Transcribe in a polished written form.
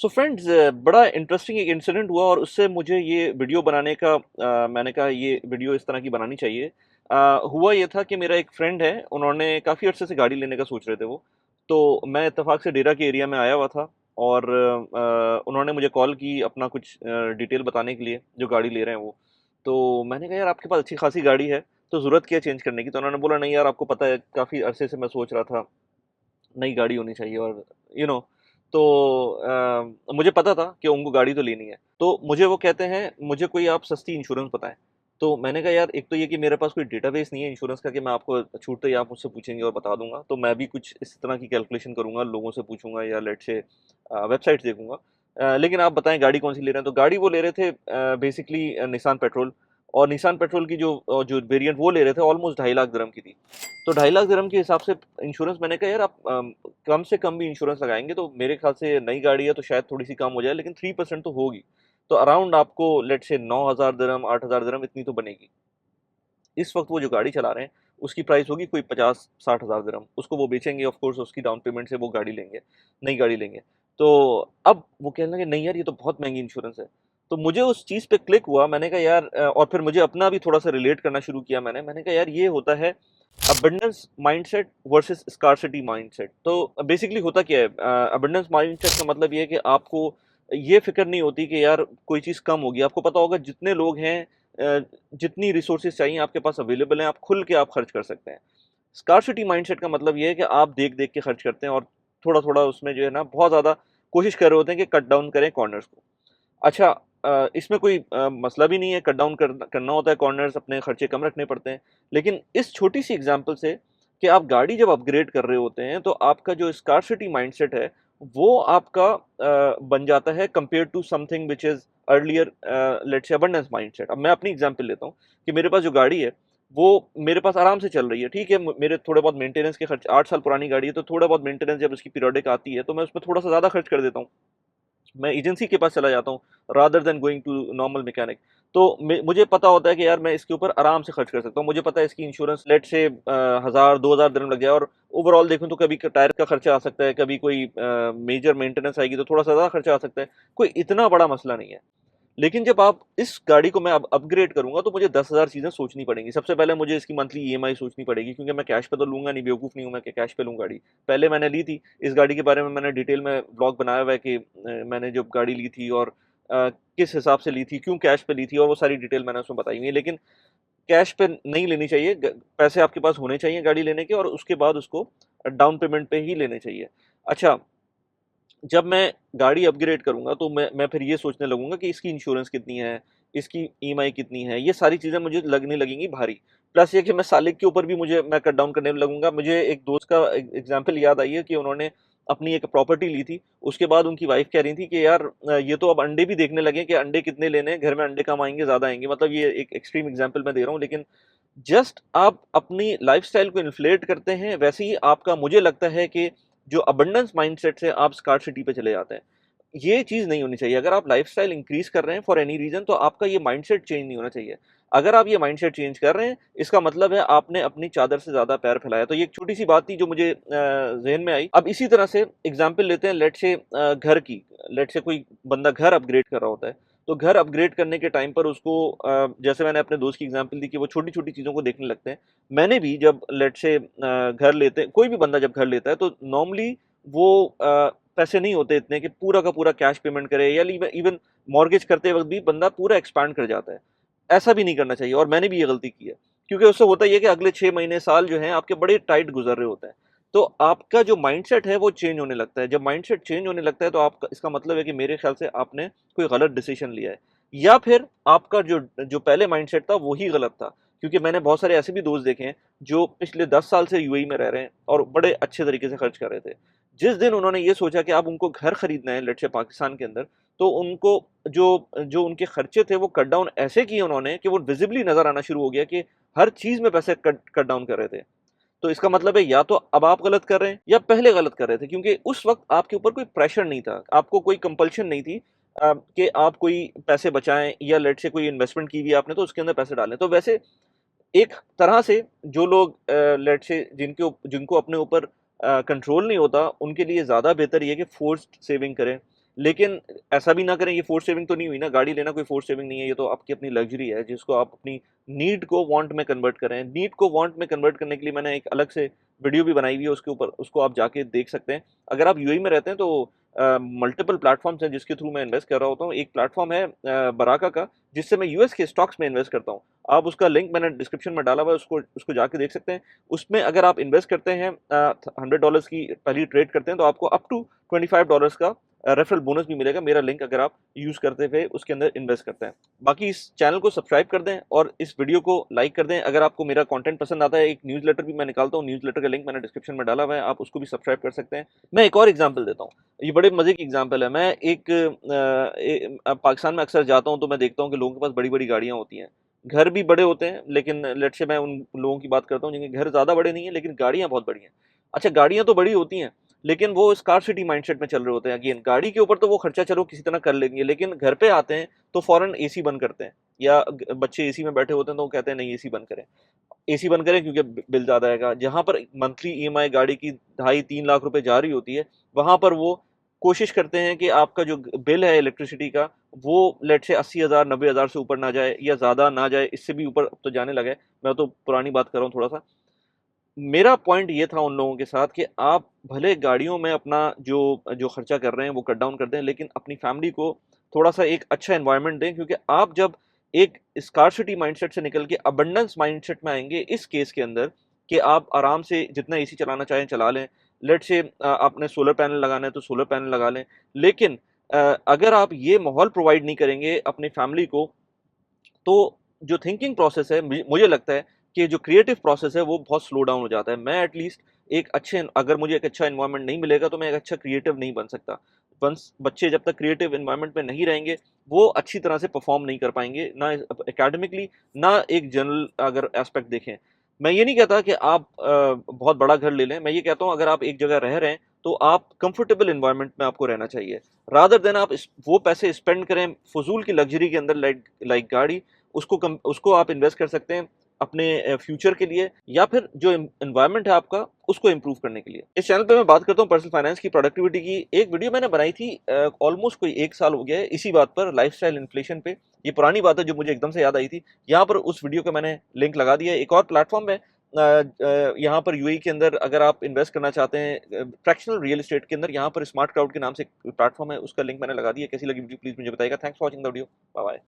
So friends बड़ा interesting एक incident हुआ और उससे मुझे ये वीडियो बनाने का मैंने कहा ये वीडियो इस तरह की बनानी चाहिए। हुआ ये था कि मेरा एक फ्रेंड है, उन्होंने काफ़ी अर्से से गाड़ी लेने का सोच रहे थे वो। तो मैं इत्तेफाक से डेरा के एरिया में आया हुआ था और उन्होंने मुझे कॉल की अपना कुछ डिटेल बताने के लिए, जो गाड़ी ले रहे हैं वो। तो मैंने कहा यार आपके पास अच्छी खासी गाड़ी है, तो ज़रूरत क्या है चेंज करने की? तो उन्होंने बोला नहीं यार आपको पता है काफ़ी अरसे से मैं सोच रहा था नई गाड़ी होनी चाहिए और यू नो तो मुझे पता था कि उनको गाड़ी तो लेनी है। तो मुझे वो कहते हैं मुझे कोई आप सस्ती इंश्योरेंस बताएँ। तो मैंने कहा यार एक तो ये कि मेरे पास कोई डेटाबेस नहीं है इंश्योरेंस का कि मैं आपको छूटते ही आप मुझसे पूछेंगे और बता दूँगा। तो मैं भी कुछ इस तरह की कैलकुलेशन करूँगा, लोगों से पूछूँगा या लेट्स से वेबसाइट्स देखूँगा। लेकिन आप बताएँ गाड़ी कौन-सी ले रहे हैं? तो गाड़ी वो ले रहे थे बेसिकली निसान पेट्रोल और निसान पेट्रोल की जो वेरिएंट वो ले रहे थे ऑलमोस्ट 2.5 लाख दिरहम की थी। तो 2.5 लाख दिरहम के हिसाब से इंश्योरेंस मैंने कहा यार आप कम से कम भी इंश्योरेंस लगाएँगे तो मेरे ख़्याल से नई गाड़ी है तो शायद थोड़ी-सी कम हो जाए लेकिन 3% तो होगी। तो अराउंड आपको लेट्स से 9,000 दिरहम 8,000 दिरहम इतनी तो बनेगी। इस वक़्त वो जो गाड़ी चला रहे हैं, उसकी प्राइस होगी कोई 50-60 हज़ार दिरहम। उसको वो बेचेंगे ऑफ़ कोर्स उसकी डाउन पेमेंट से वो गाड़ी लेंगे, नई गाड़ी लेंगे। तो अब वो कहने लगे नहीं यार ये तो बहुत महँगी इंश्योरेंस है। तो मुझे उस चीज़ पे क्लिक हुआ मैंने कहा यार और फिर मुझे अपना भी थोड़ा-सा रिलेट करना शुरू किया मैंने कहा यार ये होता है abundance mindset versus scarcity mindset. तो बेसिकली होता क्या है अबंडेंस माइंडसेट का मतलब ये है कि आपको ये फ़िक्र नहीं होती कि यार कोई चीज़ कम होगी। आपको पता होगा जितने लोग हैं जितनी रिसोर्सेज चाहिए आपके पास अवेलेबल हैं, आप खुल के आप खर्च कर सकते हैं। स्कार्सिटी माइंडसेट का मतलब ये है कि आप देख-देख के खर्च करते हैं और थोड़ा-थोड़ा उसमें जो है ना बहुत ज़्यादा कोशिश कर रहे होते हैं कि कट डाउन करें कॉर्नर्स को। अच्छा इसमें कोई मसला भी नहीं है, कट डाउन करना होता है कॉर्नर्स, अपने खर्चे कम रखने पड़ते हैं। लेकिन इस छोटी-सी एग्ज़ाम्पल से कि आप गाड़ी जब अपग्रेड कर रहे होते हैं, तो आपका जो स्कार्सिटी माइंडसेट है, वो आपका बन जाता है compared to something which is earlier let's say abundance mindset. अब मैं अपनी एग्ज़ाम्पल लेता हूँ कि मेरे पास जो गाड़ी है, वो मेरे पास आराम से चल रही है, ठीक है? मेरे थोड़े बहुत मेंटेनेंस के खर्च 8 साल पुरानी गाड़ी है, तो थोड़ा बहुत मेंटेनेंस जब उसकी पीरियोडिक आती है, तो मैं उसमें थोड़ा-सा ज़्यादा खर्च कर देता हूँ। मैं एजेंसी के पास चला जाता हूँ rather than going to normal mechanic. तो मुझे पता होता है कि यार मैं इसके ऊपर आराम से खर्च कर सकता हूँ। मुझे पता है इसकी इंश्योरेंस लेट से 1000-2000 दिरहम लग जाए और ओवरऑल देखूँ तो कभी टायर का खर्चा आ सकता है, कभी कोई मेजर मेंटेनेंस आएगी तो थोड़ा सा ज़्यादा खर्चा आ सकता है। कोई इतना बड़ा मसला नहीं है। लेकिन जब आप इस गाड़ी को मैं अब अपग्रेड करूँगा तो मुझे 10,000 चीज़ें सोचनी पड़ेंगी। सबसे पहले मुझे इसकी मंथली ईएमआई सोचनी पड़ेगी क्योंकि मैं कैश पे तो लूँगा नहीं, बेवकूफ़ नहीं हूँ मैं कि कैश पे लूँ गाड़ी। पहले मैंने ली थी, इस गाड़ी के बारे में मैंने डिटेल में व्लॉग बनाया हुआ है कि मैंने जब गाड़ी ली थी और किस हिसाब से ली थी, क्यों कैश पे ली थी और वो सारी डिटेल मैंने उसमें बताई हुई है। लेकिन कैश पे नहीं लेनी चाहिए, पैसे आपके पास होने चाहिए गाड़ी लेने के और उसके बाद उसको डाउन पेमेंट पे ही लेने चाहिए। अच्छा जब मैं गाड़ी अपग्रेड करूँगा तो मैं फिर ये सोचने लगूँगा कि इसकी इंश्योरेंस कितनी है, इसकी ईएमआई कितनी है, ये सारी चीज़ें मुझे लगने लगेंगी भारी। प्लस ये कि मैं सालिक के ऊपर भी मैं कट डाउन करने लगूँगा। मुझे एक दोस्त का एग्ज़ाम्पल याद आई है कि उन्होंने अपनी एक प्रॉपर्टी ली थी, उसके बाद उनकी वाइफ़ कह रही थी कि यार ये तो अब अंडे भी देखने लगे हैं कि अंडे कितने लेने हैं, घर में अंडे कम आएँगे, ज़्यादा आएँगे। मतलब ये एक एक्सट्रीम एग्ज़ाम्पल मैं दे रहा हूँ लेकिन जस्ट आप अपनी लाइफ़स्टाइल को इन्फ्लेट करते हैं, वैसे ही आपका मुझे लगता है कि जो अबंडेंस माइंडसेट से आप स्कार्सिटी पे चले जाते हैं। ये चीज़ नहीं होनी चाहिए। अगर आप लाइफ़स्टाइल इंक्रीज़ कर रहे हैं फॉर एनी रीज़न तो आपका ये माइंडसेट चेंज नहीं होना चाहिए। अगर आप ये माइंडसेट चेंज कर रहे हैं, इसका मतलब है आपने अपनी चादर से ज़्यादा पैर फैलाया। तो ये एक छोटी-सी बात थी जो मुझे ज़हन में आई। अब इसी तरह से एग्ज़ाम्पल लेते हैं लेट्स से घर की। लेट्स से कोई बंदा घर अपग्रेड कर रहा होता है। तो घर अपग्रेड करने के टाइम पर उसको जैसे मैंने अपने दोस्त की एग्ज़ाम्पल दी कि वो छोटी-छोटी चीज़ों को देखने लगते हैं। मैंने भी जब लेट्स से घर लेते कोई भी बंदा जब घर लेता है तो नॉर्मली वो पैसे नहीं होते इतने कि पूरा का पूरा कैश पेमेंट करे या इवन इवन मॉर्गेज करते वक़्त भी बंदा पूरा एक्सपैंड कर जाता है। ऐसा भी नहीं करना चाहिए और मैंने भी ये गलती की है। क्योंकि उससे होता ये है कि अगले 6 महीने, साल जो हैं आपके बड़े टाइट गुज़र रहे होते हैं। तो आपका जो माइंडसेट है वो चेंज होने लगता है। जब माइंडसेट चेंज होने लगता है तो आपका इसका मतलब है कि मेरे ख़्याल से आपने कोई गलत डिसीज़न लिया है। या फिर आपका जो जो पहले माइंडसेट था वो ही गलत था। क्योंकि मैंने बहुत सारे ऐसे भी दोस्त देखे हैं जो पिछले 10 साल से यूएई में रह रहे हैं और बड़े अच्छे तरीके से खर्च कर रहे थे। जिस दिन उन्होंने ये सोचा कि अब उनको घर खरीदना है लेट्स से पाकिस्तान के अंदर, तो उनको जो जो उनके खर्चे थे वो कट डाउन ऐसे किए उन्होंने कि वो विज़िबली नज़र आना शुरू हो गया कि हर चीज़ में पैसे कट कट डाउन कर रहे थे। तो इसका मतलब है या तो अब आप गलत कर रहे हैं या पहले गलत कर रहे थे क्योंकि उस वक़्त आपके ऊपर कोई प्रेशर नहीं था। आपको कोई कंपल्शन नहीं थी कि आप कोई पैसे बचाएँ या लेट्स से कोई इन्वेस्टमेंट की हुई है आपने तो उसके अंदर पैसे डालें। तो वैसे एक तरह से जो लोग लेट्स से जिनको अपने ऊपर कंट्रोल नहीं होता, उनके लिए ज़्यादा बेहतर ये है कि फ़ोर्स्ड सेविंग करें लेकिन ऐसा भी ना करें, ये फोर्स सेविंग तो नहीं हुई ना, गाड़ी लेना कोई फोर्स सेविंग नहीं है, ये तो आपकी अपनी लग्जरी है जिसको आप अपनी नीड को वांट में कन्वर्ट करें। नीड को वांट में कन्वर्ट करने के लिए मैंने एक अलग से वीडियो भी बनाई हुई है, उसके ऊपर उसको आप जाके देख सकते हैं। अगर आप यूएई में रहते हैं तो मल्टीपल प्लेटफॉर्म्स हैं जिसके थ्रू मैं इन्वेस्ट कर रहा होता हूँ। एक प्लेटफॉर्म है बराका का, जिससे मैं यूएस के स्टॉक्स में इन्वेस्ट करता हूँ। आप उसका लिंक मैंने डिस्क्रिप्शन में डाला हुआ है, उसको उसको जाके देख सकते हैं। उसमें अगर आप इन्वेस्ट करते हैं $100 की पहली ट्रेड करते हैं तो आपको अप टू $25 का रेफरल बोनस भी मिलेगा, मेरा लिंक अगर आप यूज़ करते हुए उसके अंदर इन्वेस्ट करते हैं। बाकी इस चैनल को सब्सक्राइब कर दें और इस वीडियो को लाइक कर दें। अगर आपको मेरा कंटेंट पसंद आता है, एक न्यूज़लेटर भी मैं निकालता हूँ, न्यूज़लेटर का लिंक मैंने डिस्क्रिप्शन में डाला हुआ है, आप उसको भी सब्सक्राइब कर सकते हैं। मैं एक और एग्जांपल देता हूँ, ये बड़े मज़े की एग्जांपल है। मैं पाकिस्तान में अक्सर जाता हूँ तो मैं देखता हूँ कि लोगों के पास बड़ी-बड़ी गाड़ियाँ होती हैं। घर भी बड़े होते हैं, लेकिन लेट्स से मैं उन लोगों की बात करता हूँ जिनके घर ज़्यादा बड़े नहीं हैं, लेकिन गाड़ियाँ बहुत बड़ी हैं। अच्छा, गाड़ियाँ तो बड़ी होती हैं, लेकिन वो स्कार्सिटी माइंडसेट में चल रहे होते हैं। अगेन, गाड़ी के ऊपर तो वो खर्चा चलो किसी तरह कर लेंगे, लेकिन घर पे आते हैं तो फौरन एसी बंद करते हैं, या बच्चे एसी में बैठे होते हैं तो वो कहते हैं नहीं एसी बंद करें। एसी बंद करें क्योंकि बिल ज़्यादा आएगा। जहाँ पर मंथली ईएमआई गाड़ी की 2.5-3 लाख रुपए जा रही होती है, वहाँ पर वो कोशिश करते हैं कि आपका जो बिल है इलेक्ट्रिसिटी का, वो लेट्स से 80,000 90,000 से ऊपर ना जाए, या ज़्यादा ना जाए, इससे भी ऊपर अब तो जाने लगा है। मैं तो पुरानी बात कर रहा हूँ थोड़ा-सा। मेरा पॉइंट ये था उन लोगों के साथ कि आप भले गाड़ियों में अपना जो जो खर्चा कर रहे हैं वो कट डाउन कर दें, लेकिन अपनी फैमिली को थोड़ा-सा एक अच्छा एनवायरनमेंट दें, क्योंकि आप जब एक स्कार्सिटी माइंडसेट से निकल के अबंडेंस माइंडसेट में आएँगे इस केस के अंदर, कि आप आराम से जितना एसी चलाना चाहें चला लें। लेट्स से आपने सोलर पैनल लगाना है तो सोलर पैनल लगा लें। लेकिन अगर आप ये माहौल प्रोवाइड नहीं करेंगे अपनी फैमिली को, तो जो थिंकिंग प्रोसेस है, मुझे लगता है कि जो क्रिएटिव प्रोसेस है वो बहुत स्लो डाउन हो जाता है। मैं एटलीस्ट एक अच्छे, अगर मुझे एक अच्छा एनवायरनमेंट नहीं मिलेगा तो मैं एक अच्छा क्रिएटिव नहीं बन सकता। वंस बच्चे जब तक क्रिएटिव एनवायरनमेंट में नहीं रहेंगे, वो अच्छी तरह से परफॉर्म नहीं कर पाएंगे, ना एकेडमिकली, ना एक जनरल अगर एस्पेक्ट देखें। मैं ये नहीं कहता कि आप बहुत बड़ा घर ले लें, मैं ये कहता हूँ अगर आप एक जगह रह रहे हैं तो आप कंफर्टेबल एनवायरनमेंट में आपको रहना चाहिए, रादर देन आप वो पैसे स्पेंड करें फजूल की लग्जरी के अंदर, लाइक लाइक गाड़ी। उसको आप इन्वेस्ट कर सकते हैं अपने फ्यूचर के लिए, या फिर जो एनवायरनमेंट है आपका उसको इम्प्रूव करने के लिए। इस चैनल पे मैं बात करता हूँ पर्सनल फाइनेंस की प्रोडक्टिविटी की। एक वीडियो मैंने बनाई थी ऑलमोस्ट कोई 1 साल हो गया है इसी बात पर, लाइफस्टाइल इन्फ्लेशन पे। ये पुरानी बात है जो मुझे एकदम से याद आई थी। यहाँ पर उस वीडियो का मैंने लिंक लगा दिया है। एक और प्लेटफॉर्म है यहाँ पर यूएई के अंदर, अगर आप इन्वेस्ट करना चाहते हैं फ्रैक्शनल रियल एस्टेट के अंदर, यहाँ पर स्मार्ट क्राउड के नाम से एक प्लेटफॉर्म है, उसका लिंक मैंने लगा दिया। कैसी लगी वीडियो प्लीज मुझे बताइएगा। Thanks for watching the video. Bye bye.